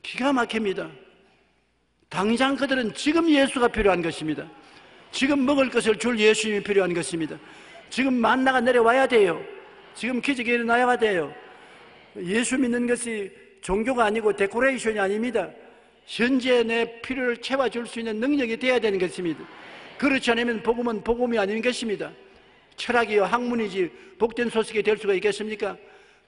기가 막힙니다. 당장 그들은 지금 예수가 필요한 것입니다. 지금 먹을 것을 줄 예수님이 필요한 것입니다. 지금 만나가 내려와야 돼요. 지금 기적이 일어나야 돼요. 예수 믿는 것이 종교가 아니고 데코레이션이 아닙니다. 현재 내 필요를 채워줄 수 있는 능력이 되어야 되는 것입니다. 그렇지 않으면 복음은 복음이 아닌 것입니다. 철학이요 학문이지 복된 소식이 될 수가 있겠습니까?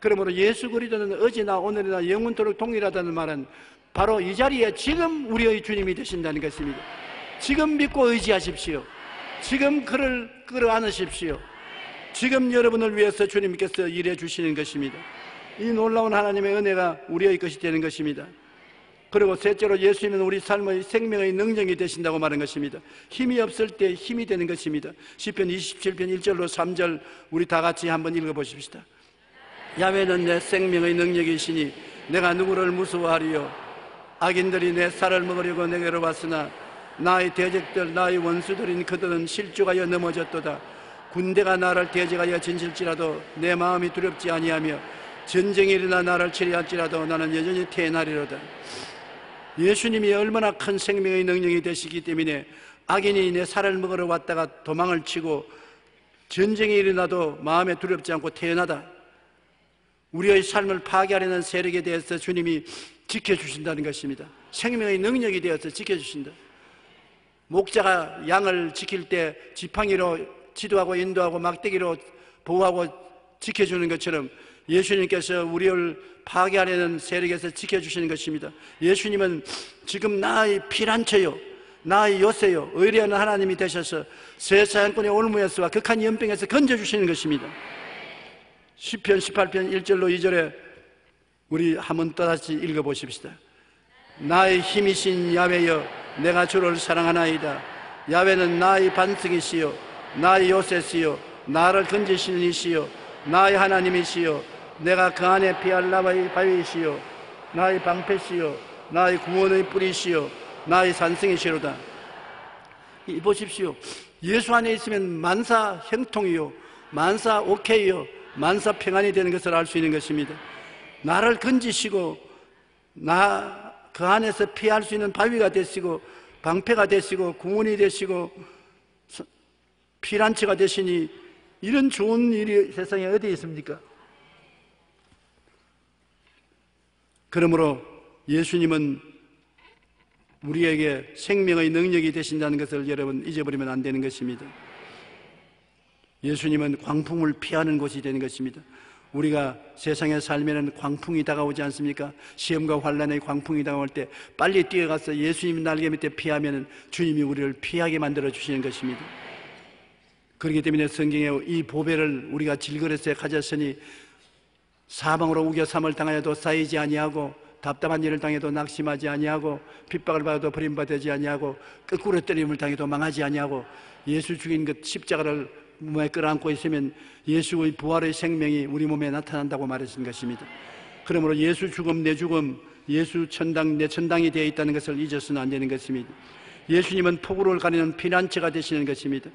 그러므로 예수 그리스도는 어제나 오늘이나 영원토록 동일하다는 말은 바로 이 자리에 지금 우리의 주님이 되신다는 것입니다. 지금 믿고 의지하십시오. 지금 그를 끌어안으십시오. 지금 여러분을 위해서 주님께서 일해 주시는 것입니다. 이 놀라운 하나님의 은혜가 우리의 것이 되는 것입니다. 그리고 셋째로 예수님은 우리 삶의 생명의 능력이 되신다고 말한 것입니다. 힘이 없을 때 힘이 되는 것입니다. 시편 27편 1절로 3절 우리 다 같이 한번 읽어보십시다. 야훼는 내 생명의 능력이시니 내가 누구를 무서워하리요. 악인들이 내 살을 먹으려고 내게로 왔으나 나의 대적들 나의 원수들인 그들은 실족하여 넘어졌도다. 군대가 나를 대적하여 진실지라도 내 마음이 두렵지 아니하며 전쟁이 일어나 나를 치리할지라도 나는 여전히 태어나리로다. 예수님이 얼마나 큰 생명의 능력이 되시기 때문에 악인이 내 살을 먹으러 왔다가 도망을 치고 전쟁이 일어나도 마음에 두렵지 않고 태어나다. 우리의 삶을 파괴하려는 세력에 대해서 주님이 지켜주신다는 것입니다. 생명의 능력이 되어서 지켜주신다. 목자가 양을 지킬 때 지팡이로 지도하고 인도하고 막대기로 보호하고 지켜주는 것처럼 예수님께서 우리를 파괴하려는 세력에서 지켜주시는 것입니다. 예수님은 지금 나의 피난처요, 나의 요새요, 의리하는 하나님이 되셔서 세사건의 올무에서와 극한 연병에서 건져주시는 것입니다. 시편 18편 1절로 2절에 우리 한번 또다시 읽어보십시다. 나의 힘이신 야훼여 내가 주를 사랑하나이다. 야훼는 나의 반석이시요 나의 요새시요 나를 건지시는 이시요 나의 하나님이시요 내가 그 안에 피할 나의 바위이시요 나의 방패시요 나의 구원의 뿌리시요 나의 산성이시로다. 이 보십시오. 예수 안에 있으면 만사 형통이요 만사 오케이요 만사 평안이 되는 것을 알 수 있는 것입니다. 나를 건지시고 나 그 안에서 피할 수 있는 바위가 되시고 방패가 되시고 구원이 되시고 피난처가 되시니 이런 좋은 일이 세상에 어디에 있습니까? 그러므로 예수님은 우리에게 생명의 능력이 되신다는 것을 여러분 잊어버리면 안 되는 것입니다. 예수님은 광풍을 피하는 곳이 되는 것입니다. 우리가 세상에 살면은 광풍이 다가오지 않습니까? 시험과 환난의 광풍이 다가올 때 빨리 뛰어가서 예수님 날개 밑에 피하면은 주님이 우리를 피하게 만들어 주시는 것입니다. 그렇기 때문에 성경에 이 보배를 우리가 질그릇에 가졌으니 사방으로 우겨삼을 당하여도 쌓이지 아니하고 답답한 일을 당해도 낙심하지 아니하고 핍박을 받아도 버림받지 아니하고 거꾸로 때림을 당해도 망하지 아니하고 예수 죽인 그 십자가를 몸에 끌어안고 있으면 예수의 부활의 생명이 우리 몸에 나타난다고 말하신 것입니다. 그러므로 예수 죽음 내 죽음, 예수 천당 내 천당이 되어 있다는 것을 잊어서는 안 되는 것입니다. 예수님은 폭우를 가리는 피난처가 되시는 것입니다.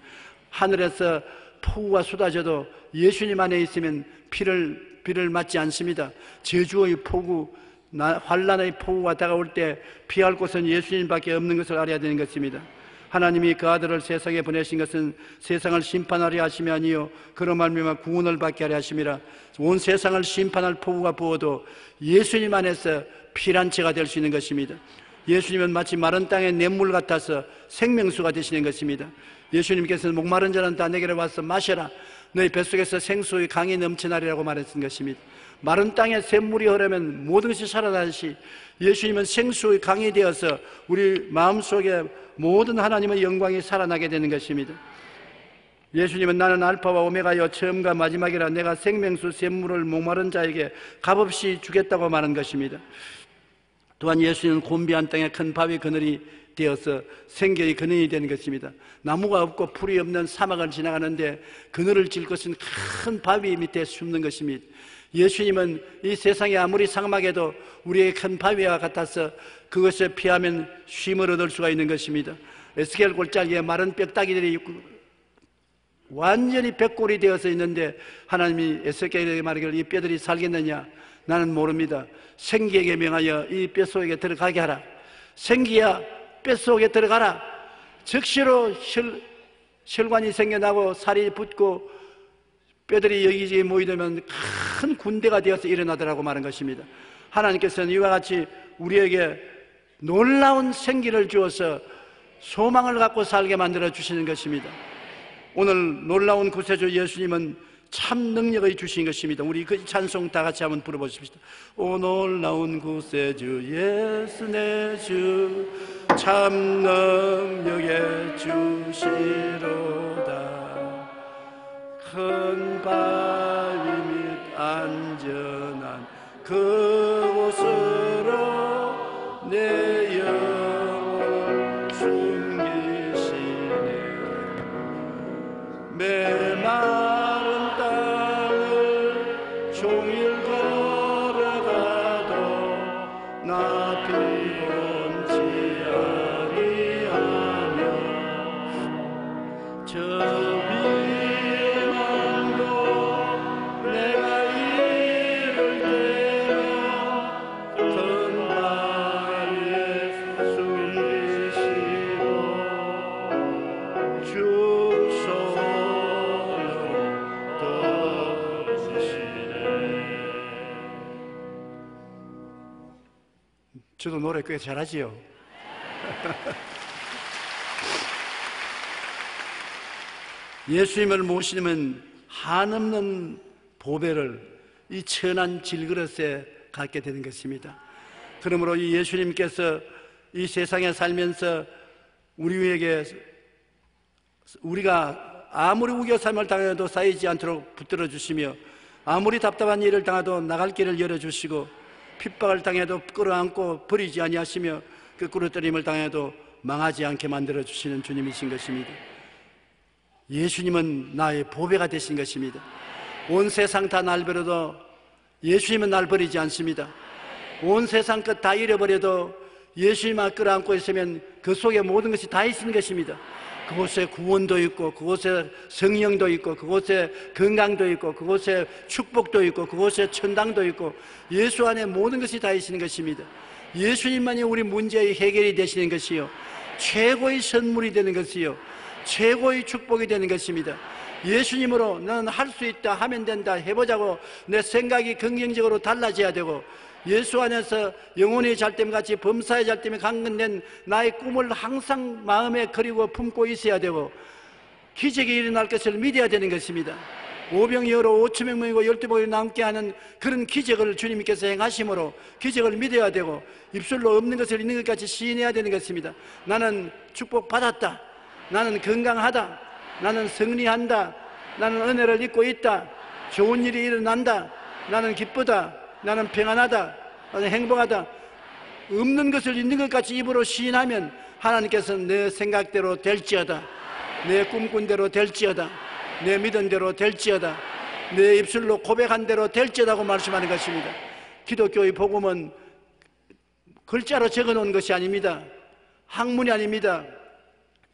하늘에서 폭우가 쏟아져도 예수님 안에 있으면 비를 맞지 않습니다. 저주의 폭우, 환난의 폭우가 다가올 때 피할 곳은 예수님밖에 없는 것을 알아야 되는 것입니다. 하나님이 그 아들을 세상에 보내신 것은 세상을 심판하려 하심이 아니요 그로 말미암아 구원을 받게 하려 하심이라. 온 세상을 심판할 폭우가 부어도 예수님 안에서 피난처가 될 수 있는 것입니다. 예수님은 마치 마른 땅의 냇물 같아서 생명수가 되시는 것입니다. 예수님께서는 목마른 자는 다 내게로 와서 마셔라. 너희 뱃속에서 생수의 강이 넘쳐나리라고 말했던 것입니다. 마른 땅에 샘물이 흐르면 모든 것이 살아나듯이 예수님은 생수의 강이 되어서 우리 마음속에 모든 하나님의 영광이 살아나게 되는 것입니다. 예수님은 나는 알파와 오메가여 처음과 마지막이라 내가 생명수 샘물을 목마른 자에게 값없이 주겠다고 말한 것입니다. 또한 예수님은 곤비한 땅에 큰 바위 그늘이 되어서 생계의 근원이 되는 것입니다. 나무가 없고 풀이 없는 사막을 지나가는데 그늘을 질 것은 큰 바위 밑에 숨는 것입니다. 예수님은 이 세상에 아무리 상막해도 우리의 큰 바위와 같아서 그것에 피하면 쉼을 얻을 수가 있는 것입니다. 에스겔 골짜기에 마른 뼈다귀들이 완전히 백골이 되어서 있는데 하나님이 에스겔에게 말하기를 이 뼈들이 살겠느냐? 나는 모릅니다. 생기에게 명하여 이 뼈속에 들어가게 하라. 생기야 뼈속에 들어가라. 즉시로 혈관이 생겨나고 살이 붙고 뼈들이 여기저기 모이되면 큰 군대가 되어서 일어나더라고 말한 것입니다. 하나님께서는 이와 같이 우리에게 놀라운 생기를 주어서 소망을 갖고 살게 만들어 주시는 것입니다. 오늘 놀라운 구세주 예수님은 참 능력의 주신 것입니다. 우리 그 찬송 다 같이 한번 불러보십시다. 오 놀라운 구세주 예수 내 주 참 능력의 주시로다. 큰 바위 및 안전한 그곳으로 내 영혼을 숨기시네. 메마른 땅을 종일 걸어가도 나 피곤치 아니하며 저 위험도 내가 이를 대며 큰 바위에 숨기시고 주 저도 노래 꽤 잘하지요. 예수님을 모시면 한없는 보배를 이 천한 질그릇에 갖게 되는 것입니다. 그러므로 이 예수님께서 이 세상에 살면서 우리가 아무리 우겨삼을 당해도 쌓이지 않도록 붙들어 주시며 아무리 답답한 일을 당해도 나갈 길을 열어주시고 핍박을 당해도 끌어안고 버리지 아니하시며 거꾸로 때림을 당해도 망하지 않게 만들어 주시는 주님이신 것입니다. 예수님은 나의 보배가 되신 것입니다. 온 세상 다 날 버려도 예수님은 날 버리지 않습니다. 온 세상 것 다 잃어버려도 예수님만 끌어안고 있으면 그 속에 모든 것이 다 있는 것입니다. 그곳에 구원도 있고, 그곳에 성령도 있고, 그곳에 건강도 있고, 그곳에 축복도 있고, 그곳에 천당도 있고, 예수 안에 모든 것이 다 있는 것입니다. 예수님만이 우리 문제의 해결이 되시는 것이요, 최고의 선물이 되는 것이요, 최고의 축복이 되는 것입니다. 예수님으로 너는 할 수 있다, 하면 된다, 해보자고 내 생각이 긍정적으로 달라져야 되고, 예수 안에서 영혼의 잘됨같이 범사의 잘됨에 강건된 나의 꿈을 항상 마음에 그리고 품고 있어야 되고, 기적이 일어날 것을 믿어야 되는 것입니다. 오병이어로 5,000명 모이고 12명이 남게 하는 그런 기적을 주님께서 행하심으로 기적을 믿어야 되고, 입술로 없는 것을 있는 것 같이 시인해야 되는 것입니다. 나는 축복받았다, 나는 건강하다, 나는 승리한다, 나는 은혜를 입고 있다, 좋은 일이 일어난다, 나는 기쁘다, 나는 평안하다, 나는 행복하다. 없는 것을 있는 것 같이 입으로 시인하면 하나님께서는 내 생각대로 될지어다, 내 꿈꾼 대로 될지어다, 내 믿은 대로 될지어다, 내 입술로 고백한 대로 될지어다고 말씀하는 것입니다. 기독교의 복음은 글자로 적어놓은 것이 아닙니다. 학문이 아닙니다.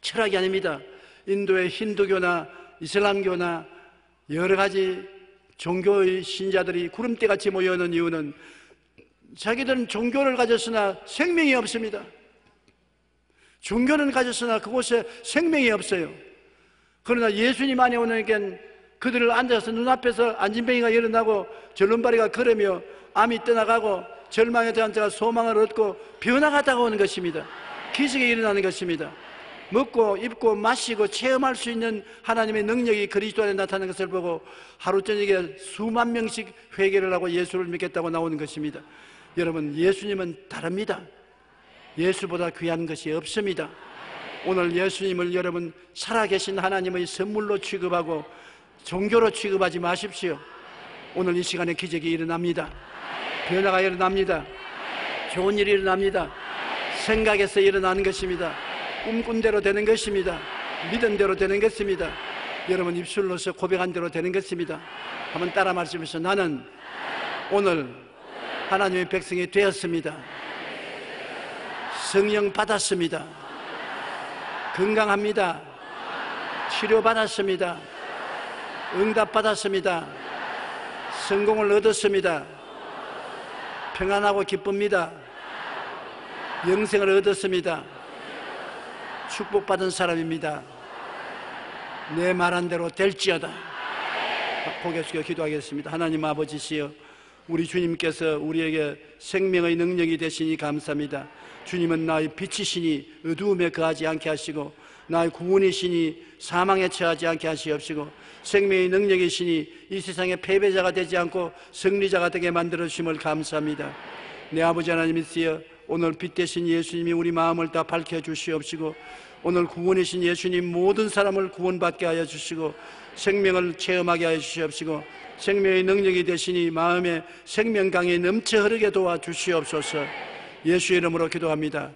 철학이 아닙니다. 인도의 힌두교나 이슬람교나 여러 가지 종교의 신자들이 구름대같이 모여있는 이유는 자기들은 종교를 가졌으나 생명이 없습니다. 종교는 가졌으나 그곳에 생명이 없어요. 그러나 예수님 안에 오니까 그들을 앉아서 눈앞에서 안진뱅이가 일어나고 절름발이가 걸으며 암이 떠나가고 절망에 대한 자가 소망을 얻고 변화가 다가오는 것입니다. 기적이 일어나는 것입니다. 먹고 입고 마시고 체험할 수 있는 하나님의 능력이 그리스도 안에 나타나는 것을 보고 하루 저녁에 수만 명씩 회개를 하고 예수를 믿겠다고 나오는 것입니다. 여러분, 예수님은 다릅니다. 예수보다 귀한 것이 없습니다. 오늘 예수님을 여러분 살아계신 하나님의 선물로 취급하고 종교로 취급하지 마십시오. 오늘 이 시간에 기적이 일어납니다. 변화가 일어납니다. 좋은 일이 일어납니다. 생각에서 일어나는 것입니다. 꿈꾼 대로 되는 것입니다. 믿은 대로 되는 것입니다. 여러분 입술로서 고백한 대로 되는 것입니다. 한번 따라 말씀하시죠. 나는 오늘 하나님의 백성이 되었습니다. 성령 받았습니다. 건강합니다. 치료받았습니다. 응답받았습니다. 성공을 얻었습니다. 평안하고 기쁩니다. 영생을 얻었습니다. 축복받은 사람입니다. 내 말한 대로 될지어다. 고개 숙여 기도하겠습니다. 하나님 아버지시여, 우리 주님께서 우리에게 생명의 능력이 되시니 감사합니다. 주님은 나의 빛이시니 어두움에 거하지 않게 하시고, 나의 구원이시니 사망에 처하지 않게 하시옵시고, 생명의 능력이시니 이 세상에 패배자가 되지 않고 승리자가 되게 만들어 주심을 감사합니다. 내 아버지 하나님이시여, 오늘 빛 되신 예수님이 우리 마음을 다 밝혀 주시옵시고, 오늘 구원이신 예수님 모든 사람을 구원받게 하여 주시고 생명을 체험하게 하여 주시옵시고, 생명의 능력이 되시니 마음에 생명강이 넘쳐 흐르게 도와주시옵소서. 예수 이름으로 기도합니다.